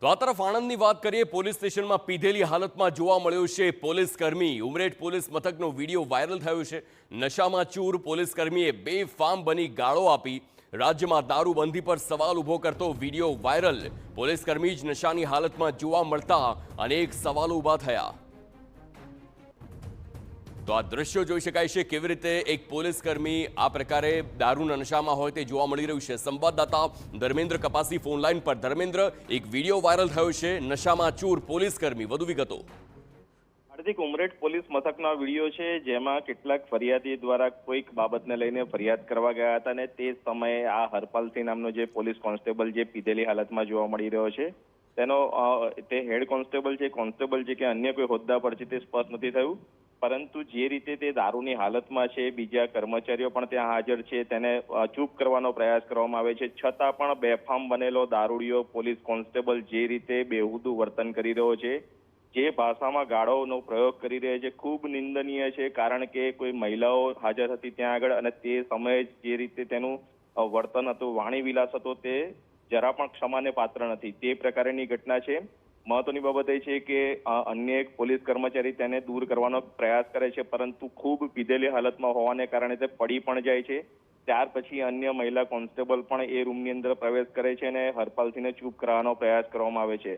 તો આ તરફ આણંદની વાત કરીએ, પોલીસ સ્ટેશનમાં પીધેલી હાલતમાં જોવા મળ્યો છે પોલીસ કર્મી। ઉમરેઠ પોલીસ મથકનો વિડીયો વાયરલ થયો છે। નશામાં ચૂર પોલીસ કર્મીએ બેફામ બની ગાળો આપી રાજ્યમાં દારૂબંધી પર સવાલ ઊભો કરતો વિડીયો વાયરલ। પોલીસ કર્મી જ નશાની હાલતમાં જોવા મળતા અનેક સવાલો ઊભા થયા। તો આ દ્રશ્યો જોઈ શકાય છે કેવી રીતે એક પોલીસ કર્મી આ પ્રકારે દારૂના નશામાં હોય તે જોવા મળી રહ્યું છે। સંવાદદાતા ધર્મેન્દ્ર કપાસી ફોનલાઈન પર। ધર્મેન્દ્ર, એક વિડીયો વાયરલ થયો છે નશામાં ચૂર પોલીસ કર્મી, વધુ વિગતો। હાર્દિક, ઉમરેઠ પોલીસ મથકનો વિડીયો છે જેમાં કેટલાક ફરિયાદી દ્વારા કોઈક બાબતને લઈને ફરિયાદ કરવા ગયા હતા અને તે સમયે આ હરપાલસિંહ નામનો જે પોલીસ કોન્સ્ટેબલ જે પીધેલી હાલતમાં જોવા મળી રહ્યો છે તેનો તે હેડ કોન્સ્ટેબલ છે કે અન્ય કોઈ હોદ્દા પર છે તે સ્પષ્ટ નથી થયું, પરંતુ જે રીતે તે દારૂની હાલતમાં છે બીજા કર્મચારીઓ પણ ત્યાં હાજર છે તેને ચૂપ કરવાનો પ્રયાસ કરવામાં આવે છે, છતાં પણ બેફામ બનેલો દારૂડિયો પોલીસ કોન્સ્ટેબલ જે રીતે બેહુદું વર્તન કરી રહ્યો છે, જે ભાષામાં ગાળોનો પ્રયોગ કરી રહ્યા છે, ખૂબ નિંદનીય છે। કારણ કે કોઈ મહિલાઓ હાજર હતી ત્યાં આગળ અને તે સમયે જે રીતે તેનું વર્તન હતું, વાણી વિલાસ હતો, તે જરા પણ ક્ષમાને પાત્ર નથી। તે પ્રકારની ઘટના છે। મહત્વની બાબત એ છે કે અન્ય એક પોલીસ કર્મચારી તેને દૂર કરવાનો પ્રયાસ કરે છે, પરંતુ ખૂબ પીધેલી હાલતમાં હોવાને કારણે તે પડી પણ જાય છે। ત્યાર પછી અન્ય મહિલા કોન્સ્ટેબલ પણ એ રૂમની અંદર પ્રવેશ કરે છે અને હરપાલસિંહને ચૂપ કરાવવાનો પ્રયાસ કરવામાં આવે છે।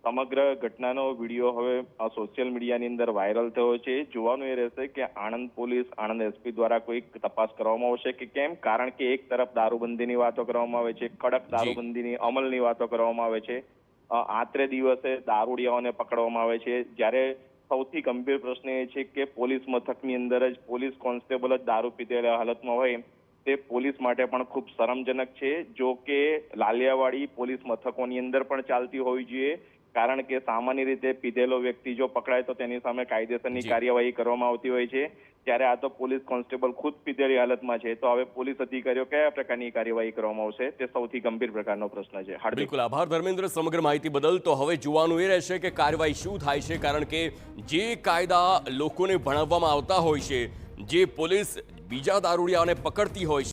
સમગ્ર ઘટનાનો વિડીયો હવે સોશિયલ મીડિયાની અંદર વાયરલ થયો છે। જોવાનું એ રહેશે કે આણંદ પોલીસ, આણંદ એસપી દ્વારા કોઈક તપાસ કરવામાં આવશે કે કેમ, કારણ કે એક તરફ દારૂબંધીની વાતો કરવામાં આવે છે, કડક દારૂબંધીની અમલની વાતો કરવામાં આવે છે, આત્રે દિવસે દારૂડિયાઓને પકડવામાં આવે છે, જ્યારે સૌથી ગંભીર પ્રશ્ન એ છે કે પોલીસ મથકની અંદર જ પોલીસ કોન્સ્ટેબલ જ દારૂ પીધેલા હાલતમાં હોય તે પોલીસ માટે પણ ખૂબ શરમજનક છે। જો કે લાલિયાવાડી પોલીસ મથકોની અંદર પણ ચાલતી હોવી જોઈએ, કારણ કે સામાન્ય રીતે પીધેલો વ્યક્તિ જો પકડાય તો તેની સામે કાયદેસરની કાર્યવાહી કરવામાં આવતી હોય છે, ત્યારે આ તો પોલીસ કોન્સ્ટેબલ ખુદ પીધેલી હાલતમાં છે, તો હવે પોલીસ અધિકારીઓ કયા પ્રકારની કાર્યવાહી કરવામાં આવશે તે સૌથી ગંભીર પ્રકારનો પ્રશ્ન છે। બિલકુલ આભાર ધર્મેન્દ્ર સમગ્ર માહિતી બદલ। તો હવે જોવાનું એ રહેશે કે કાર્યવાહી શું થાય છે, કારણ કે જે કાયદા લોકોને ભણાવવામાં આવતા હોય છે, જે પોલીસ બીજા દારૂડિયાઓને પકડતી હોય છે